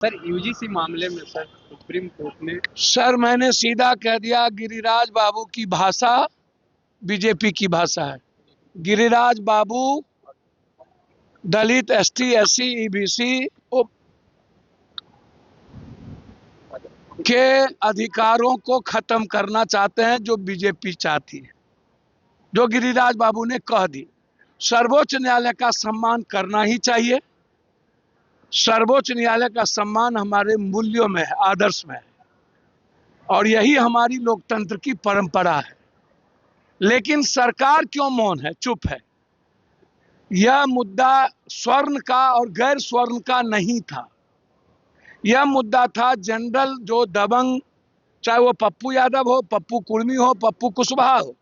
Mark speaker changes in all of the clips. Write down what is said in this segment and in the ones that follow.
Speaker 1: Sir UGC मामले में sir supreme court ने
Speaker 2: सर मैंने सीधा कह दिया, गिरिराज बाबू की भाषा बीजेपी की भाषा है। गिरिराज बाबू दलित, एसटी, एससी, ईबीसी के अधिकारों को खत्म करना चाहते हैं, जो बीजेपी चाहती है, जो गिरिराज बाबू ने कह दी। सर्वोच्च न्यायालय का सम्मान करना ही चाहिए। सर्वोच्च न्यायालय का सम्मान हमारे मूल्यों में है, आदर्श में है, और यही हमारी लोकतंत्र की परंपरा है। लेकिन सरकार क्यों मौन है, चुप है? यह मुद्दा स्वर्ण का और गैर स्वर्ण का नहीं था। यह मुद्दा था जनरल जो दबंग, चाहे वो पप्पू यादव हो, पप्पू कुर्मी हो, पप्पू कुशवाहा हो,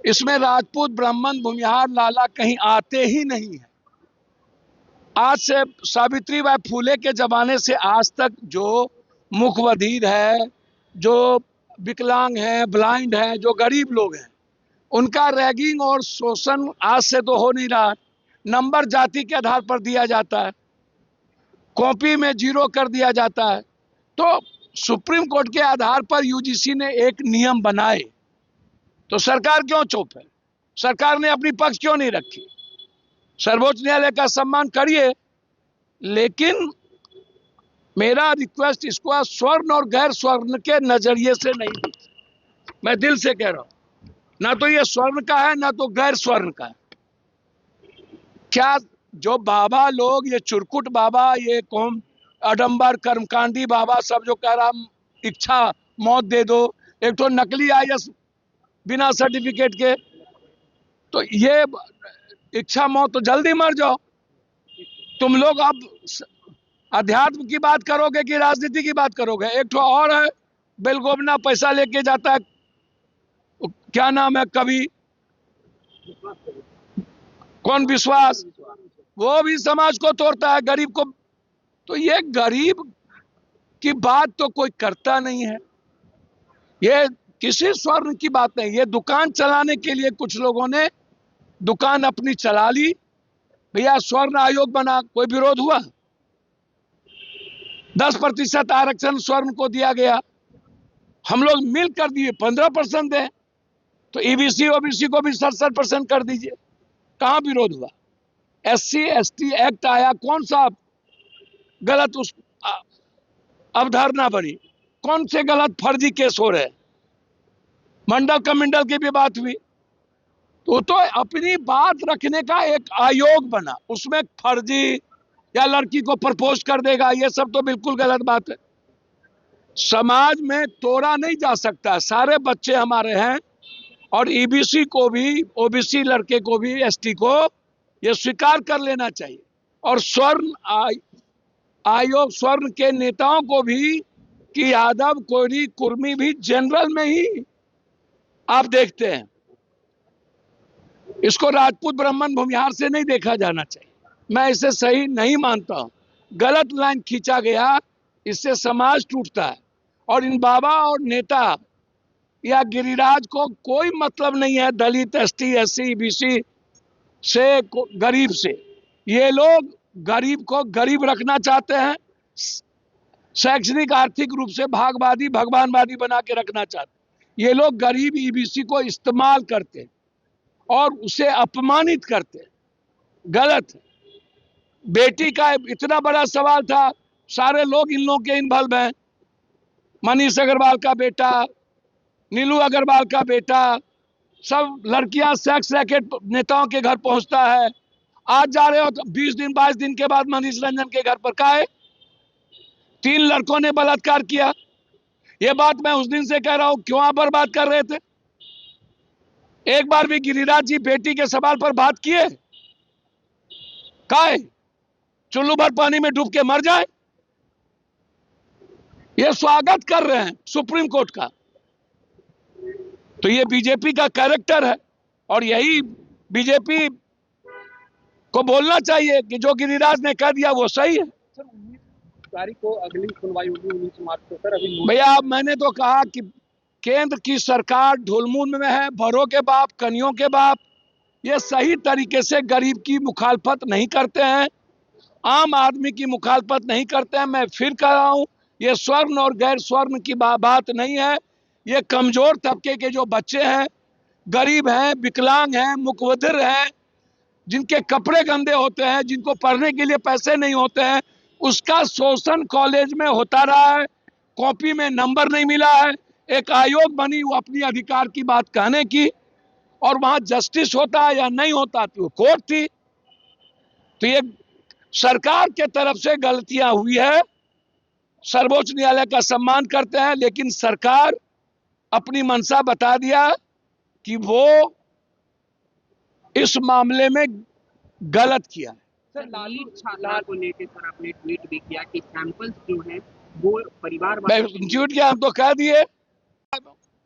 Speaker 2: इसमें राजपूत, ब्राह्मण, भूमिहार, लाला कहीं आते ही नहीं है। आज से सावित्रीबाई फूले के जमाने से आज तक जो मुखबधिर है, जो विकलांग है, ब्लाइंड है, जो गरीब लोग हैं, उनका रैगिंग और शोषण आज से तो हो नहीं रहा। नंबर जाति के आधार पर दिया जाता है, कॉपी में 0 कर दिया जाता है। तो सुप्रीम कोर्ट के आधार पर यूजीसी ने एक नियम बनाए, तो सरकार क्यों चुप है? सरकार ने अपनी पक्ष क्यों नहीं रखी? सर्वोच्च न्यायालय का सम्मान करिए, लेकिन मेरा रिक्वेस्ट इसको स्वर्ण और गैर स्वर्ण के नजरिए से नहीं दीजिए। मैं दिल से कह रहा हूं, ना तो ये स्वर्ण का है, ना तो गैर स्वर्ण का है। क्या जो बाबा लोग, ये चुरकुट बाबा, ये कौन अडम्बर कर्मकांडी बाबा, सब जो कह रहा इच्छा मौत दे दो, एक तो नकली आईएएस बिना सर्टिफिकेट के, तो ये इच्छा मौत तो जल्दी मर जाओ। तुम लोग अब अध्यात्म की बात करोगे कि राजनीति की बात करोगे? एक तो और है बेलगोबना, पैसा लेके जाता है, क्या नाम है, कवि कौन, विश्वास, वो भी समाज को तोड़ता है, गरीब को। तो ये गरीब की बात तो कोई करता नहीं है। ये किसी स्वर्ण की बात नहीं। ये दुकान चलाने के लिए कुछ लोगों ने दुकान अपनी चला ली, भैया स्वर्ण आयोग बना, कोई विरोध हुआ? 10% आरक्षण स्वर्ण को दिया गया, हम लोग मिल कर दिए 15% दें, तो ईबीसी ओबीसी को भी 67% कर दीजिए, कहां विरोध हुआ? एससी एसटी एक्ट आया, कौन सा गलत उस अवधारणा बनी? कौन से गलत फर्जी केस हो रहे? मंडल कमिंडल की भी बात हुई, तो अपनी बात रखने का एक आयोग बना, उसमें फर्जी या लड़की को प्रपोज कर देगा, ये सब तो बिल्कुल गलत बात है। समाज में तोड़ा नहीं जा सकता, सारे बच्चे हमारे हैं, और ईबीसी को भी, ओबीसी लड़के को भी, एसटी को ये स्वीकार कर लेना चाहिए। और स्वर्ण आयोग, स्वर्ण के नेताओं को भी, कि यादव, कोरी, कुर्मी भी जनरल में ही आप देखते हैं। इसको राजपूत, ब्राह्मण, भूमिहार से नहीं देखा जाना चाहिए। मैं इसे सही नहीं मानता हूं। गलत लाइन खींचा गया, इससे समाज टूटता है। और इन बाबा और नेता या गिरिराज को कोई मतलब नहीं है दलित, एसटी, एससी, बीसी से, गरीब से। ये लोग गरीब को गरीब रखना चाहते हैं, शैक्षणिक आर्थिक रूप से भागवादी, भगवानवादी बना के रखना चाहते हैं। ये लोग गरीब ईबीसी को इस्तेमाल करते हैं और उसे अपमानित करते हैं, गलत है। बेटी का इतना बड़ा सवाल था, सारे लोग इन लोगों के इन्वॉल्व हैं। मनीष अग्रवाल का बेटा, नीलू अग्रवाल का बेटा, सब लड़कियां सेक्स रैकेट नेताओं के घर पहुंचता है। आज जा रहे हो तो 20 दिन 22 दिन के बाद मनीष रंजन के घर पर का है, 3 लड़कों ने बलात्कार किया। ये बात मैं उस दिन से कह रहा हूं, क्यों आप बर्बाद कर रहे थे? एक बार भी गिरिराज जी बेटी के सवाल पर बात किए? काहे चुल्लू भर पानी में डूब के मर जाए? ये स्वागत कर रहे हैं सुप्रीम कोर्ट का। तो ये बीजेपी का कैरेक्टर है, और यही बीजेपी को बोलना चाहिए कि जो गिरिराज ने कह दिया वो सही है।
Speaker 1: सर 19 तारीख को अगली सुनवाई होगी, 19 मार्च को। सर अभी
Speaker 2: भैया मैंने तो कहा कि केंद्र की सरकार ढुलमुल में है, भरों के बाप, कनियों के बाप, ये सही तरीके से गरीब की मुखालफत नहीं करते हैं। आम आदमी की मुखालफत नहीं करते हैं। मैं फिर कह रहा हूं, ये स्वर्ण और गैर स्वर्ण की बात नहीं है। ये कमजोर तबके के जो बच्चे हैं, गरीब हैं, विकलांग हैं, मुकबधिर हैं, जिनके कपड़े गंदे होते हैं, जिनको पढ़ने के लिए पैसे नहीं होते हैं, उसका शोषण कॉलेज में होता रहा है। कॉपी में नंबर नहीं मिला है। एक आयोग बनी वो अपनी अधिकार की बात कहने की, और वहां जस्टिस होता है या नहीं होता तो वो कोर्ट थी। तो ये सरकार के तरफ से गलतियां हुई है। सर्वोच्च न्यायालय का सम्मान करते हैं, लेकिन सरकार अपनी मंशा बता दिया कि वो इस मामले में गलत किया है।
Speaker 1: सर, नीट छात्रा को लेकर सर आपने ट्वीट भी किया कि सैंपल्स जो हैं वो परिवार
Speaker 2: ट्वीट किया, हम तो कह दिए।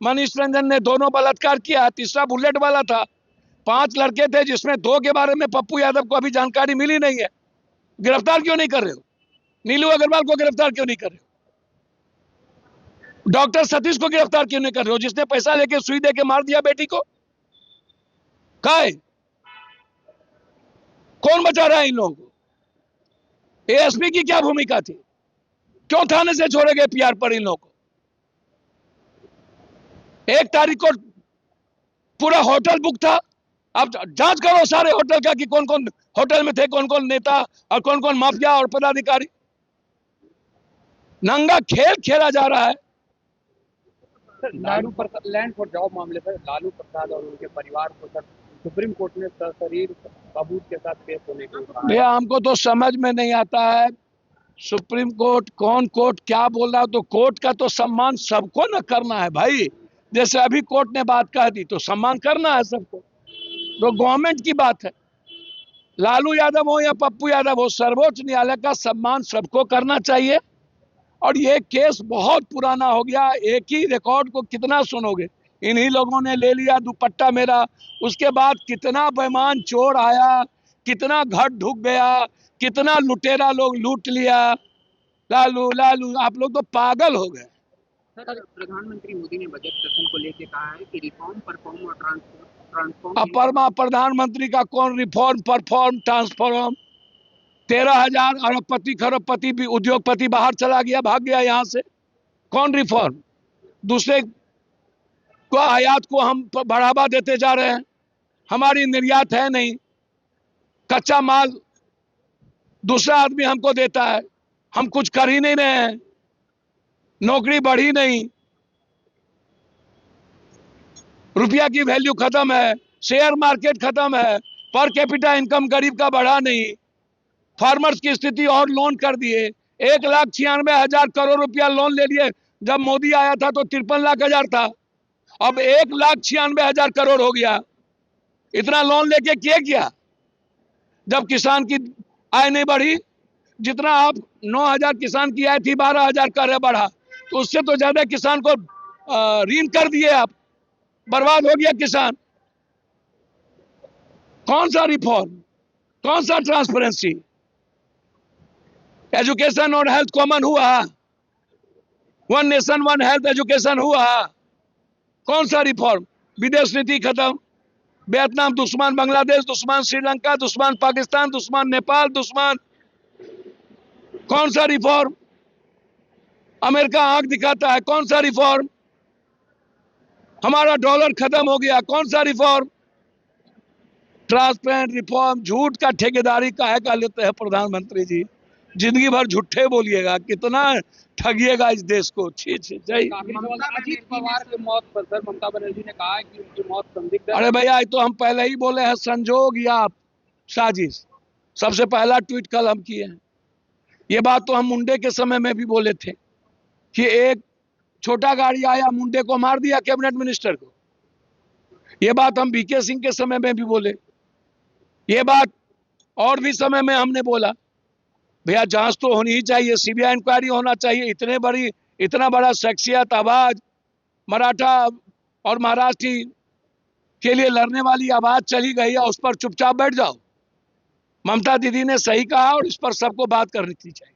Speaker 2: मनीष रंजन ने दोनों बलात्कार किया, तीसरा बुलेट वाला था। 5 लड़के थे, जिसमें 2 के बारे में पप्पू यादव को अभी जानकारी मिली नहीं है। गिरफ्तार क्यों नहीं कर रहे हो? नीलू अग्रवाल को गिरफ्तार क्यों नहीं कर रहे हो? डॉक्टर सतीश को गिरफ्तार क्यों नहीं कर रहे हो, जिसने पैसा लेके सुई दे के मार दिया बेटी को? कहाँ है? कौन बचा रहा है इन लोगों को? एएसपी की क्या भूमिका थी? क्यों थाने से छोड़े गए पीआर पर इन लोगों को? 1 तारीख को पूरा होटल बुक था। अब जांच करो सारे होटल का कि कौन कौन होटल में थे, कौन कौन नेता और कौन कौन माफिया और पदाधिकारी। नंगा खेल खेला जा रहा है।
Speaker 1: Lalu Prasad land for job मामले पर लालू प्रसाद और उनके परिवार को सर सुप्रीम कोर्ट में सशरीर सबूत के साथ पेश होने को कहा।
Speaker 2: भैया हमको तो समझ में नहीं आता है, सुप्रीम कोर्ट कौन कोर्ट क्या बोल रहा है। तो कोर्ट का तो सम्मान सबको न करना है भाई। जैसे अभी कोर्ट ने बात कह दी तो सम्मान करना है सबको, तो गवर्नमेंट की बात है। लालू यादव हो या पप्पू यादव हो, सर्वोच्च न्यायालय का सम्मान सबको करना चाहिए। और ये केस बहुत पुराना हो गया, एक ही रिकॉर्ड को कितना सुनोगे। इन्हीं लोगों ने ले लिया दुपट्टा मेरा, उसके बाद कितना बेईमान चोर आया, कितना घर ढुक गया, कितना लुटेरा लोग लूट लिया। लालू लालू आप लोग तो पागल हो गए।
Speaker 1: सर, प्रधानमंत्री मोदी ने बजट सेशन को लेकर कहा है कि रिफॉर्म परफॉर्म और ट्रांसफॉर्म।
Speaker 2: अपरमा प्रधानमंत्री का कौन रिफॉर्म परफॉर्म ट्रांसफॉर्म? 13,000 अरबपति खरबपति भी उद्योगपति बाहर चला गया, भाग गया यहां से। कौन रिफॉर्म? दूसरे को आयात को हम बढ़ावा देते जा रहे हैं, हमारी निर्यात है नहीं, कच्चा माल दूसरा आदमी हमको देता है, हम कुछ कर ही नहीं रहे हैं, नौकरी बढ़ी नहीं, रुपया की वैल्यू खत्म है, शेयर मार्केट खत्म है, पर कैपिटा इनकम गरीब का बढ़ा नहीं, फार्मर्स की स्थिति और लोन कर दिए। 1,96,000 करोड़ रुपया लोन ले लिए। जब मोदी आया था तो 53 लाख हजार था, अब 1,96,000 करोड़ हो गया। इतना लोन लेके किया जब किसान की आय नहीं बढ़ी। जितना आप 9,000 किसान की आय थी, 12,000 कर बढ़ा, तो उससे तो ज्यादा किसान को ऋण कर दिए आप, बर्बाद हो गया किसान। कौन सा रिफॉर्म, कौन सा ट्रांसपेरेंसी? एजुकेशन और हेल्थ कॉमन हुआ? 1 नेशन 1 हेल्थ एजुकेशन हुआ? कौन सा रिफॉर्म? विदेश नीति खत्म, वियतनाम दुश्मन, बांग्लादेश दुश्मन, श्रीलंका दुश्मन, पाकिस्तान दुश्मन, नेपाल दुश्मन। कौन सा रिफॉर्म? अमेरिका आंख दिखाता है, कौन सा रिफॉर्म? हमारा डॉलर खत्म हो गया, कौन सा रिफॉर्म? ट्रांसपेरेंट रिफॉर्म झूठ का ठेकेदारी काहे का लेते हैं प्रधानमंत्री जी? जिंदगी भर झूठे बोलिएगा, कितना ठगिएगा इस देश को। छी छी जय।
Speaker 1: अजीत पवार की मौत पर सर ममता बनर्जी ने कहा है कि उनकी मौत संदिग्ध है।
Speaker 2: अरे भैया तो हम पहले ही बोले हैं, संजोग या साजिश। सबसे पहला ट्वीट कल हम किए हैं। ये बात तो हम मुंडे के समय में भी बोले थे कि एक छोटा गाड़ी आया, मुंडे को मार दिया, कैबिनेट मिनिस्टर को। ये बात हम बीके सिंह के समय में भी बोले। ये बात और भी समय में हमने बोला, भैया जांच तो होनी ही चाहिए, सीबीआई इंक्वायरी होना चाहिए। इतना बड़ा शख्सियत, आवाज, मराठा और महाराष्ट्री के लिए लड़ने वाली आवाज चली गई है, उस पर चुपचाप बैठ जाओ। ममता दीदी ने सही कहा और इस पर सबको बात करनी चाहिए।